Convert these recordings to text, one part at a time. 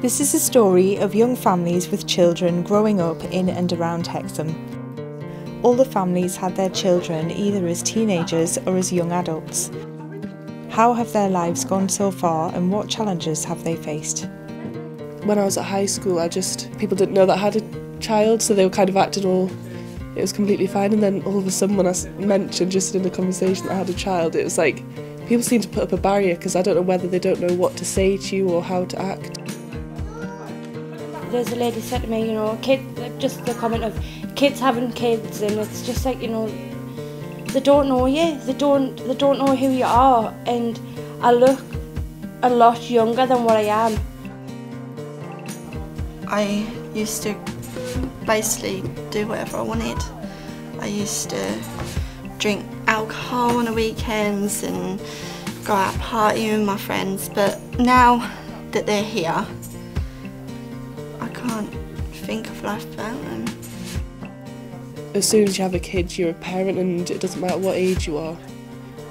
This is a story of young families with children growing up in and around Hexham. All the families had their children either as teenagers or as young adults. How have their lives gone so far and what challenges have they faced? When I was at high school, people didn't know that I had a child, so they were kind of acting it was completely fine, and then all of a sudden when I mentioned just in the conversation that I had a child, it was like people seem to put up a barrier because I don't know whether they don't know what to say to you or how to act. There's a lady said to me, just the comment of kids having kids, and it's just like, they don't know you, they don't know who you are, and I look a lot younger than what I am. I used to basically do whatever I wanted. I used to drink alcohol on the weekends and go out partying with my friends, but now that they're here, I can't think of life without them. As soon as you have a kid, you're a parent, and it doesn't matter what age you are,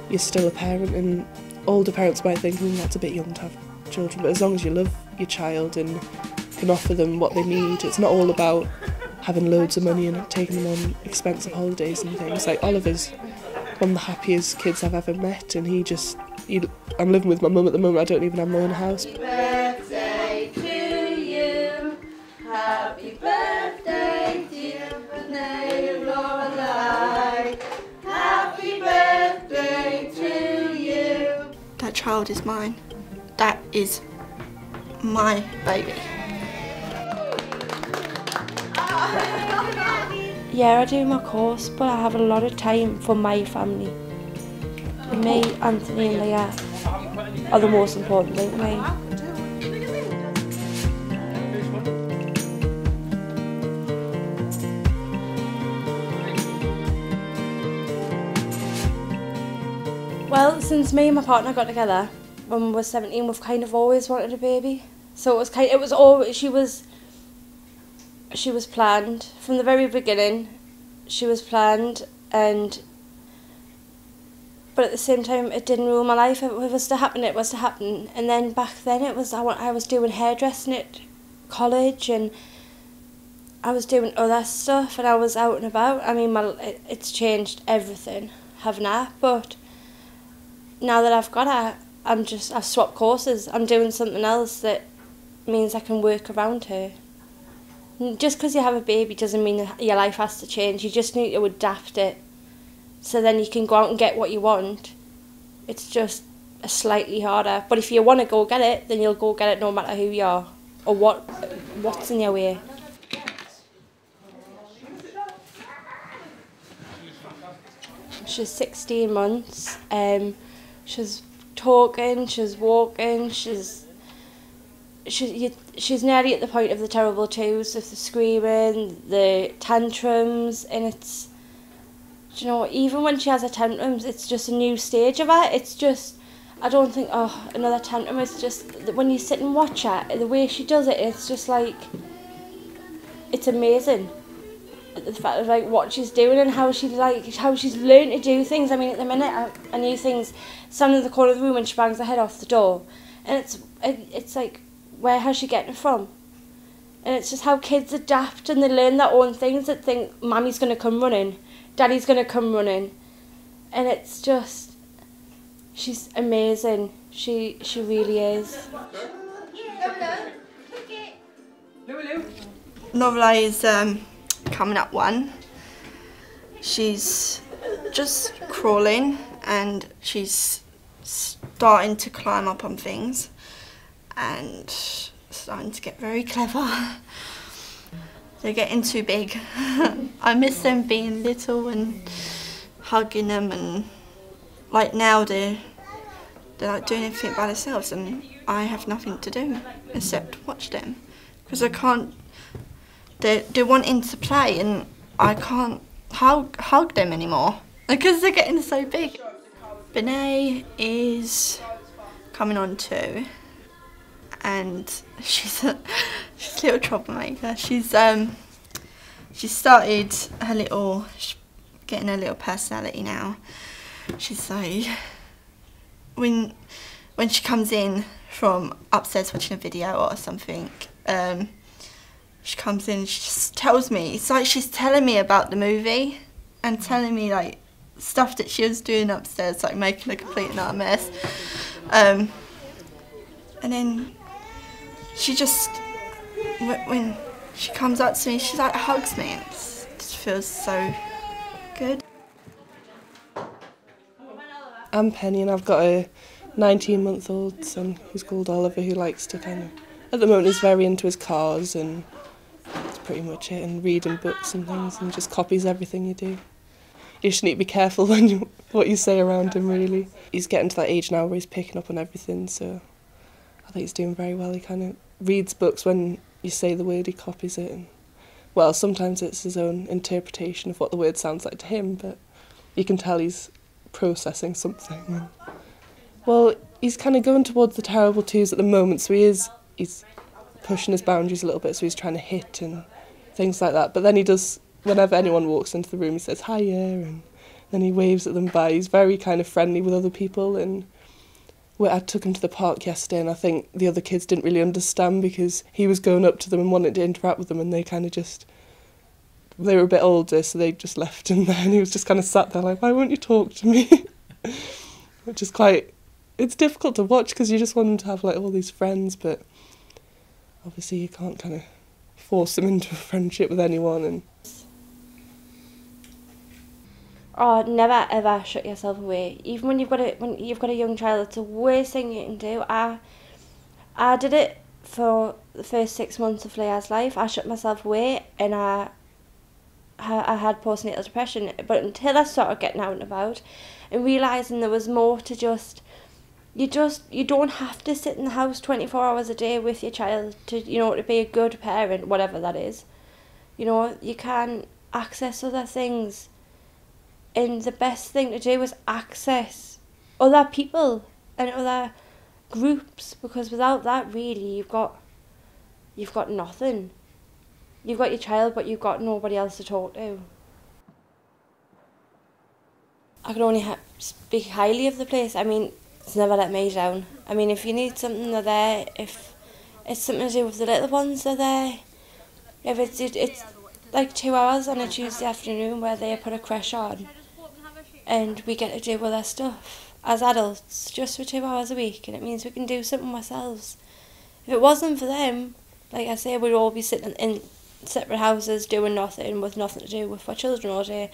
you're still a parent, and older parents might think, that's a bit young to have children, but as long as you love your child and can offer them what they need, it's not all about having loads of money and taking them on expensive holidays and things. Like Oliver's one of the happiest kids I've ever met, and I'm living with my mum at the moment. I don't even have my own house. Happy birthday to you. Happy birthday, dear Lorelei. Happy birthday to you. That child is mine. That is my baby. Yeah, I do my course, but I have a lot of time for my family. Me, Anthony and Leah are the most important thing to me. Well, since me and my partner got together when we were 17, we've kind of always wanted a baby. So she was planned from the very beginning. She was planned, but at the same time, it didn't rule my life. If it was to happen, it was to happen. And then back then, I was doing hairdressing at college, and I was doing other stuff, and I was out and about. I mean, it's changed everything, haven't I? But now that I've got her, I've swapped courses. I'm doing something else that means I can work around her. Just because you have a baby doesn't mean that your life has to change. You just need to adapt it so then you can go out and get what you want. It's just slightly harder. But if you want to go get it, then you'll go get it no matter who you are or what's in your way. She's 16 months. She's talking, she's walking, she's nearly at the point of the terrible twos, of the screaming, the tantrums, and it's, even when she has her tantrums, it's just a new stage of her. It's just, I don't think, another tantrum. It's just, when you sit and watch her, the way she does it, it's just like, it's amazing. The fact of what she's doing and how she's learned to do things. I mean, at the minute, I knew things, standing in the corner of the room and she bangs her head off the door, and it's like, where has she getting it from? And it's just how kids adapt and they learn their own things, that think Mummy's going to come running, Daddy's going to come running. And it's just, she's amazing. She really is. Lorelei is coming up 1. She's just crawling and she's starting to climb up on things and starting to get very clever. They're getting too big. I miss them being little and hugging them, and now they're like doing everything by themselves, and I have nothing to do except watch them because I can't. They're wanting to play and I can't hug them anymore because they're getting so big. Benay is coming on 2. And she's a little troublemaker. She's started getting a little personality now. She's like, when she comes in from upstairs watching a video or something. She comes in, she just tells me, it's like she's telling me about the movie and telling me like stuff that she was doing upstairs, like making a complete and utter mess. And then she just, when she comes up to me, she like hugs me, and it just feels so good. I'm Penny, and I've got a 19-month-old son who's called Oliver, who likes to kind of, at the moment, he's very into his cars, and that's pretty much it, and reading books and things, and just copies everything you do. You just need to be careful when what you say around him, really. He's getting to that age now where he's picking up on everything, so I think he's doing very well. He kind of reads books when you say the word, he copies it. And, well, sometimes it's his own interpretation of what the word sounds like to him, but you can tell he's processing something. Well, he's kind of going towards the terrible twos at the moment, so he's pushing his boundaries a little bit, so he's trying to hit and things like that. But then he does, whenever anyone walks into the room, he says, hiya, and then he waves at them by. He's very kind of friendly with other people, and I took him to the park yesterday, and I think the other kids didn't really understand because he was going up to them and wanted to interact with them, and they kind of just, they were a bit older, so they just left him there, and he was just kind of sat there like, why won't you talk to me? Which is quite, it's difficult to watch because you just want him to have like all these friends, but obviously you can't kind of force him into a friendship with anyone. And oh, never ever shut yourself away. Even when you've got a young child, it's the worst thing you can do. I did it for the first 6 months of Leah's life. I shut myself away, and I had postnatal depression. But until I started getting out and about and realising there was more to you don't have to sit in the house 24 hours a day with your child to be a good parent, whatever that is. You can access other things. And the best thing to do is access other people and other groups, because without that, really, you've got nothing. You've got your child, but you've got nobody else to talk to. I can only speak highly of the place. I mean, it's never let me down. I mean, if you need something, they're there. If it's something to do with the little ones, they're there. If it's like 2 hours on a Tuesday afternoon where they put a creche on, and we get to do all their stuff as adults just for 2 hours a week, and it means we can do something ourselves. If it wasn't for them, like I say, we'd all be sitting in separate houses doing nothing, with nothing to do with our children all day.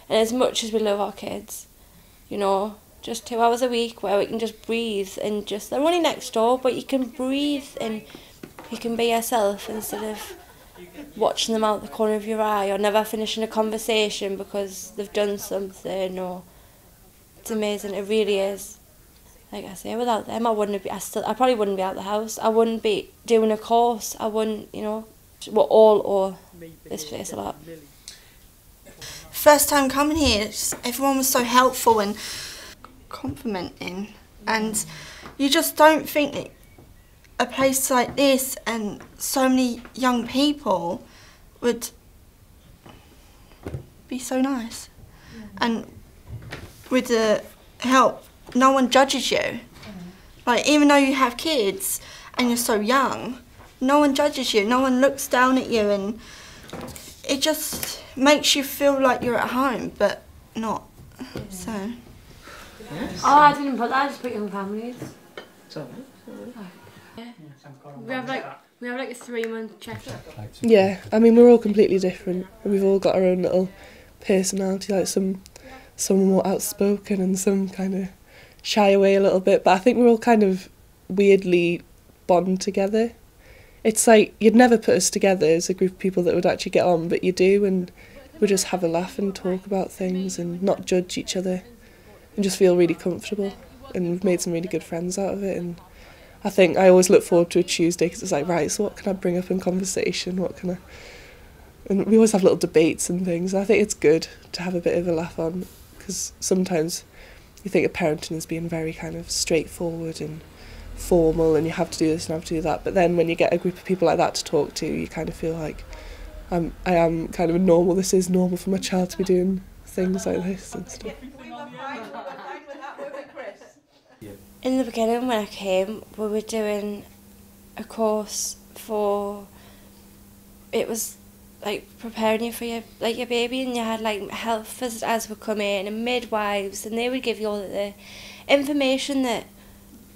And as much as we love our kids, just 2 hours a week where we can just breathe, and they're only next door, but you can breathe and you can be yourself instead of watching them out the corner of your eye, or never finishing a conversation because they've done something. Or it's amazing, it really is. Like I say, without them I probably wouldn't be out the house. I wouldn't be doing a course. I wouldn't, we're all owe this place a lot. First time coming here, everyone was so helpful and complimenting, and you just don't think that a place like this and so many young people would be so nice. And with the help, no one judges you. Like, even though you have kids and you're so young, no one judges you, no one looks down at you, and it just makes you feel like you're at home, but not. So. Oh, I didn't put that, I just put young families. We have like a 3-month check-up. yeah, I mean, we're all completely different, and we've all got our own little personality. Like some are more outspoken and some kind of shy away a little bit, but I think we're all kind of weirdly bond together. It's like you'd never put us together as a group of people that would actually get on, but you do, and we just have a laugh and talk about things and not judge each other and just feel really comfortable, and we've made some really good friends out of it. And I think I always look forward to a Tuesday because it's like, right, so what can I bring up in conversation, and we always have little debates and things. I think it's good to have a bit of a laugh on, because sometimes you think of parenting as being very kind of straightforward and formal, and you have to do this and have to do that, but then when you get a group of people like that to talk to, you kind of feel like I am kind of normal. This is normal for my child to be doing things like this and stuff. In the beginning when I came, we were doing a course for, it was like preparing you for your baby, and you had like health visitors would come in and midwives, and they would give you all the information that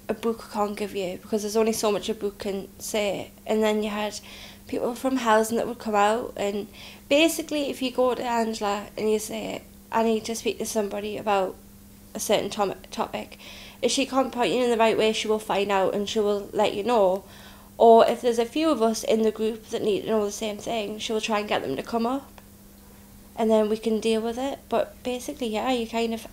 a book can't give you, because there's only so much a book can say. And then you had people from housing that would come out, and basically if you go to Angela and you say, I need to speak to somebody about a certain topic, if she can't point you in the right way, she will find out and she will let you know. Or if there's a few of us in the group that need to know the same thing, she will try and get them to come up, and then we can deal with it. But basically, yeah, you kind of,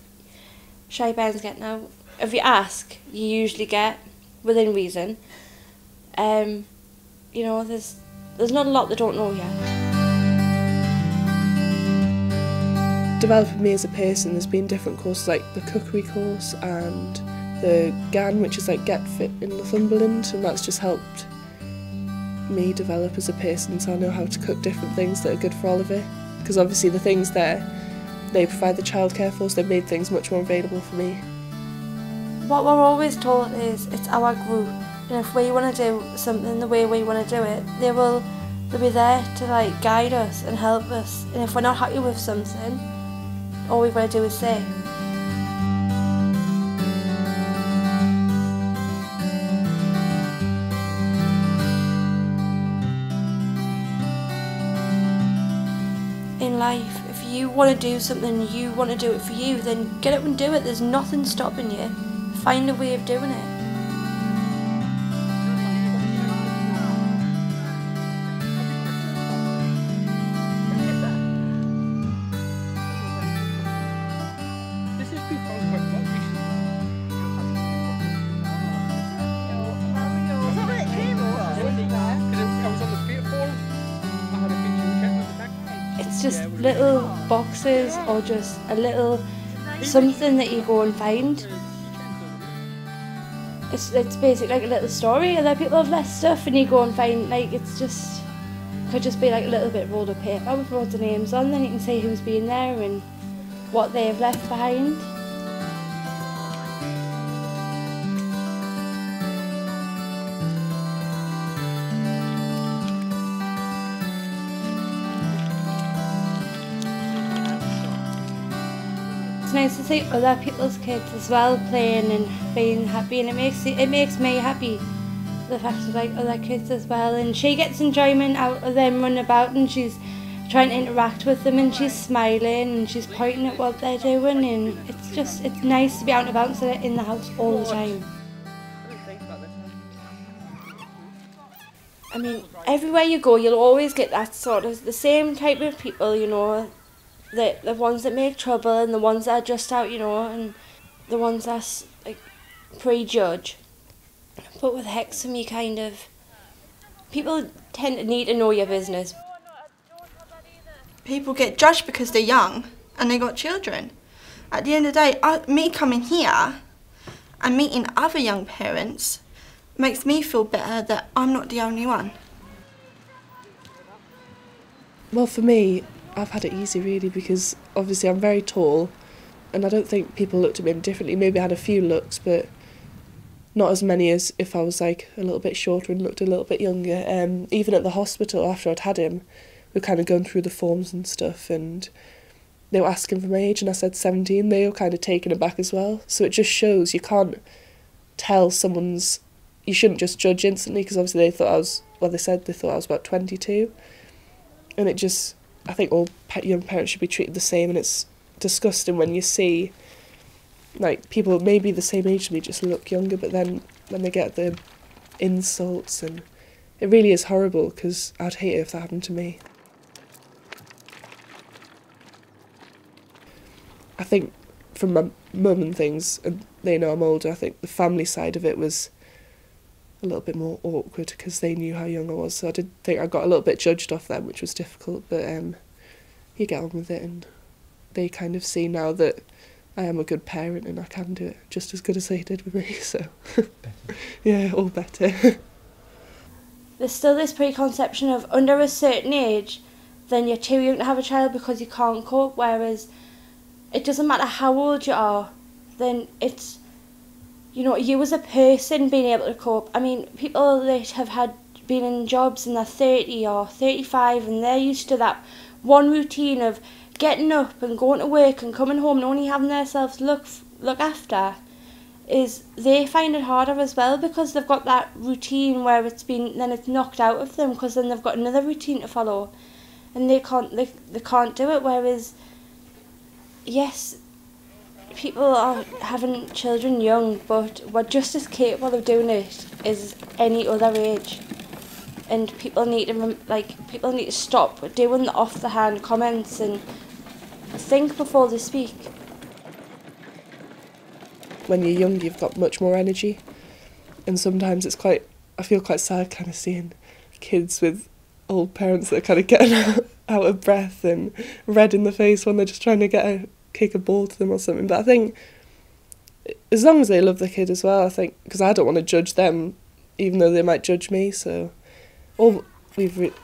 shy Ben's getting out. If you ask, you usually get within reason. You know, there's not a lot they don't know yet. Developing me as a person, there's been different courses like the cookery course and the GAN, which is like Get Fit in Northumberland, and that's just helped me develop as a person, so I know how to cook different things that are good for Oliver, because obviously the things there, they provide the childcare for, so they've made things much more available for me. What we're always told is it's our group, and if we want to do something the way we want to do it, they'll be there to like guide us and help us, and if we're not happy with something, all we've got to do is say. In life, if you want to do something, you want to do it for you, then get up and do it. There's nothing stopping you. Find a way of doing it. It's just little boxes or just a little something that you go and find. It's basically like a little story. Other people have left stuff and you go and find, like, it's just, could just be like a little bit rolled of paper with loads of names on, then you can see who's been there and what they've left behind. It's nice to see other people's kids as well playing and being happy, and it makes me happy, the fact of like other kids as well, and she gets enjoyment out of them running about, and she's trying to interact with them, and she's smiling and she's pointing at what they're doing, and it's nice to be out and about instead of in the house all the time. I mean, everywhere you go you'll always get that sort of the same type of people, you know, the ones that make trouble and the ones that are just out, you know, and the ones that like prejudge. But with Hexham, you kind of, people tend to need to know your business. People get judged because they're young and they got children. At the end of the day, me coming here and meeting other young parents makes me feel better that I'm not the only one. Well, for me, I've had it easy really, because obviously I'm very tall and I don't think people looked at me differently. Maybe I had a few looks, but not as many as if I was like a little bit shorter and looked a little bit younger. Even at the hospital after I'd had him, we were kind of going through the forms and stuff, and they were asking for my age and I said 17. They were kind of taken aback as well. So it just shows you can't tell someone's, you shouldn't just judge instantly, because obviously they thought I was, well, they said they thought I was about 22. And it just, I think all young parents should be treated the same, and it's disgusting when you see like people maybe the same age as me just look younger, but then when they get the insults, and it really is horrible, because I'd hate it if that happened to me. I think from my mum and things, and they know I'm older, I think the family side of it was a little bit more awkward because they knew how young I was, so I did think I got a little bit judged off them, which was difficult, but you get on with it, and they kind of see now that I am a good parent and I can do it just as good as they did with me, so yeah, all better. There's still this preconception of under a certain age then you're too young to have a child because you can't cope, whereas it doesn't matter how old you are, then it's you know, you as a person being able to cope. I mean, people that have been in jobs in their 30 or 35 and they're used to that one routine of getting up and going to work and coming home and only having themselves look after, is they find it harder as well because they've got that routine where it's knocked out of them, because then they've got another routine to follow and they can't do it. Whereas, yes, people are having children young, but we're just as capable of doing it as any other age. And people need to stop doing the off the hand comments and think before they speak. When you're young, you've got much more energy, and sometimes I feel quite sad kind of seeing kids with old parents that are kind of getting out of breath and red in the face when they're just trying to kick a ball to them or something. But I think as long as they love the kid as well, I think, because I don't want to judge them, even though they might judge me, so all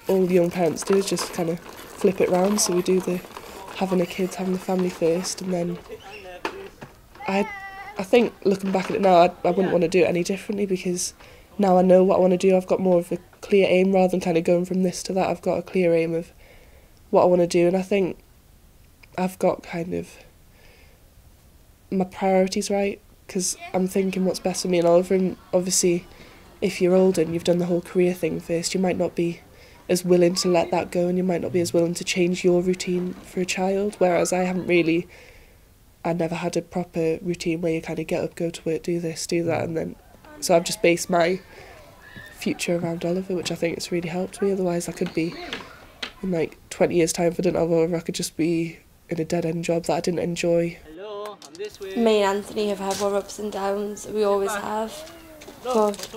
young parents do is just kind of flip it round. So we do the having the family first, and then I think looking back at it now, I wouldn't want to do it any differently, because now I know what I want to do. I've got more of a clear aim rather than kind of going from this to that. I've got a clear aim of what I want to do, and I think I've got kind of my priorities right, because I'm thinking what's best for me and Oliver. And obviously, if you're older and you've done the whole career thing first, you might not be as willing to let that go, and you might not be as willing to change your routine for a child, whereas I never had a proper routine where you kind of get up, go to work, do this, do that, and then so I've just based my future around Oliver, which I think it's really helped me. Otherwise I could be, in like 20 years time, if I didn't have Oliver, I could just be in a dead-end job that I didn't enjoy. Me and Anthony have had our ups and downs, we always have, but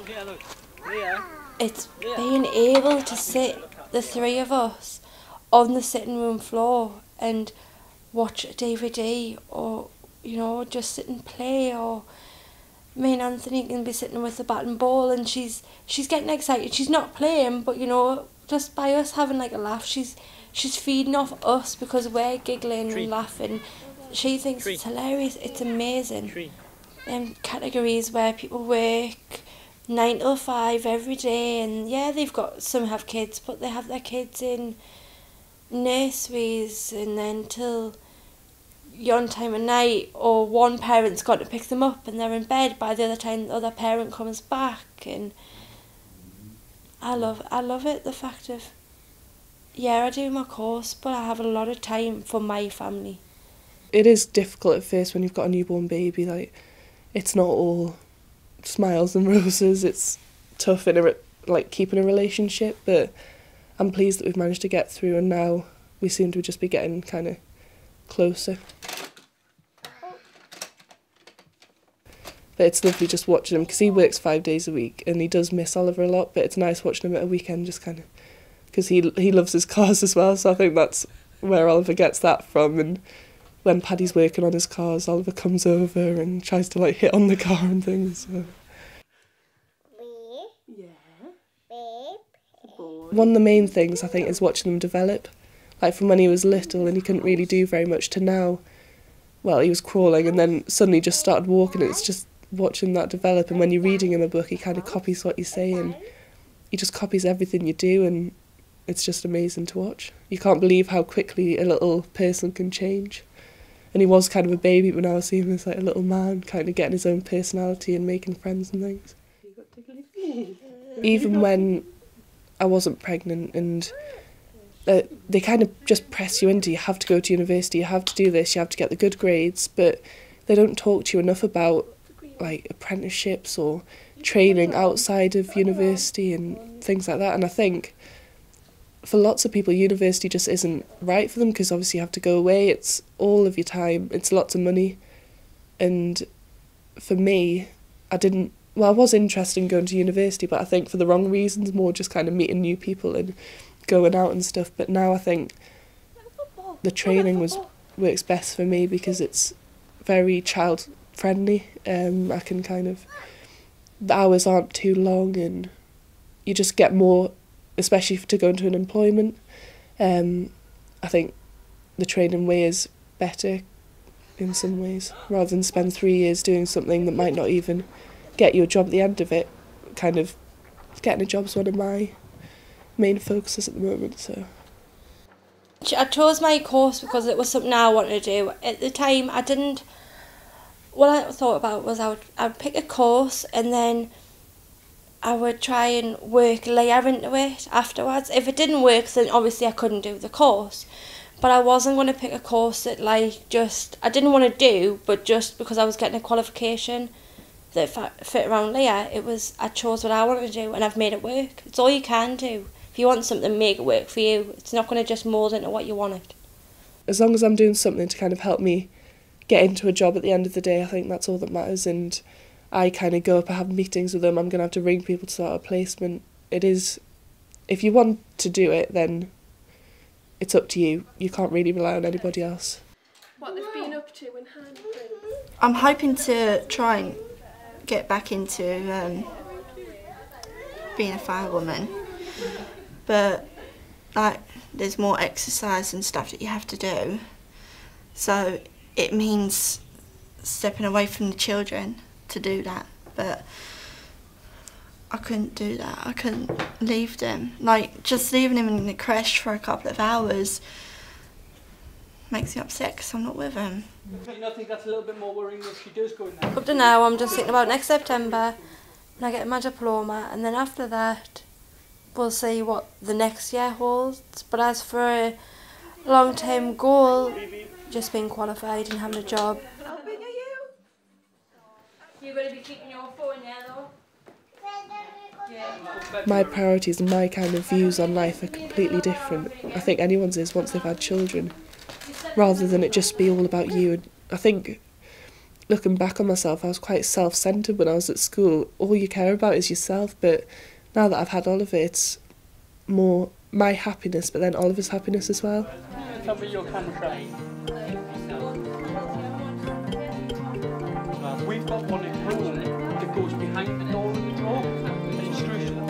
it's being able to sit, the three of us, on the sitting room floor and watch a DVD, or, you know, just sit and play. Or me and Anthony can be sitting with the bat and ball and she's getting excited. She's not playing, but, you know, just by us having like a laugh, she's feeding off us because we're giggling and laughing. She thinks it's hilarious. It's amazing. Categories where people work 9 till 5 every day, and yeah, some have kids, but they have their kids in nurseries and then till yon time of night, or one parent's got to pick them up and they're in bed by the other time the other parent comes back. And I love it, the fact of, yeah, I do my course, but I have a lot of time for my family. It is difficult at first when you've got a newborn baby. Like, it's not all smiles and roses. It's tough in keeping a relationship, but I'm pleased that we've managed to get through, and now we seem to just be getting kind of closer. But it's lovely just watching him, because he works 5 days a week and he does miss Oliver a lot, but it's nice watching him at a weekend, just kind of, because he loves his cars as well, so I think that's where Oliver gets that from. And when Paddy's working on his cars, Oliver comes over and tries to like hit on the car and things. So. One of the main things I think is watching him develop, like from when he was little and he couldn't really do very much to now, well, he was crawling and then suddenly just started walking. It's just watching that develop, and when you're reading him a book, he kind of copies what you say and he just copies everything you do, and it's just amazing to watch. You can't believe how quickly a little person can change. And he was kind of a baby, but now I see him as like a little man, kind of getting his own personality and making friends and things. Even when I wasn't pregnant, and they kind of just press you into, you have to go to university, you have to do this, you have to get the good grades, but they don't talk to you enough about like apprenticeships or training outside of university and things like that. And I think for lots of people, university just isn't right for them, because obviously you have to go away, it's all of your time, it's lots of money. And for me, I was interested in going to university, but I think for the wrong reasons, more just kind of meeting new people and going out and stuff. But now I think the training works best for me, because it's very child friendly. I can kind of, the hours aren't too long and you just get more, especially to go into an employment. I think the training way is better in some ways, rather than spend 3 years doing something that might not even get you a job at the end of it. Kind of getting a job is one of my main focuses at the moment. So I chose my course because it was something I wanted to do. At the time, what I thought about was I'd pick a course and then I would try and work layer into it afterwards. If it didn't work, then obviously I couldn't do the course. But I wasn't going to pick a course that I didn't want to do, but just because I was getting a qualification that fit around layer, I chose what I wanted to do and I've made it work. It's all you can do. If you want something, make it work for you. It's not going to just mould into what you want it. As long as I'm doing something to kind of help me get into a job at the end of the day, I think that's all that matters. And I kind of go up, I have meetings with them, I'm going to have to ring people to start a placement. It is, if you want to do it, then it's up to you. You can't really rely on anybody else. What they've been up to in Handprint? I'm hoping to try and get back into being a firewoman, but there's more exercise and stuff that you have to do, so it means stepping away from the children to do that, but I couldn't do that. I couldn't leave them. Just leaving them in the creche for a couple of hours makes me upset because I'm not with them. Do you not think that's a little bit more worrying if she does go in there? Up to now, I'm just thinking about next September when I get my diploma, and then after that, we'll see what the next year holds. But as for a long-term goal, just being qualified and having a job. How big are you? You're going to be keeping your phone there, though? Yeah. My priorities and my kind of views on life are completely different. I think anyone's is once they've had children, rather than it just be all about you. And I think, looking back on myself, I was quite self-centred when I was at school. All you care about is yourself, but now that I've had Oliver, it's more my happiness, but then Oliver's happiness as well. Tell me your country. We've got one at home that goes behind the door of the drawer and it screws to the door.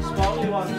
Smartly ones.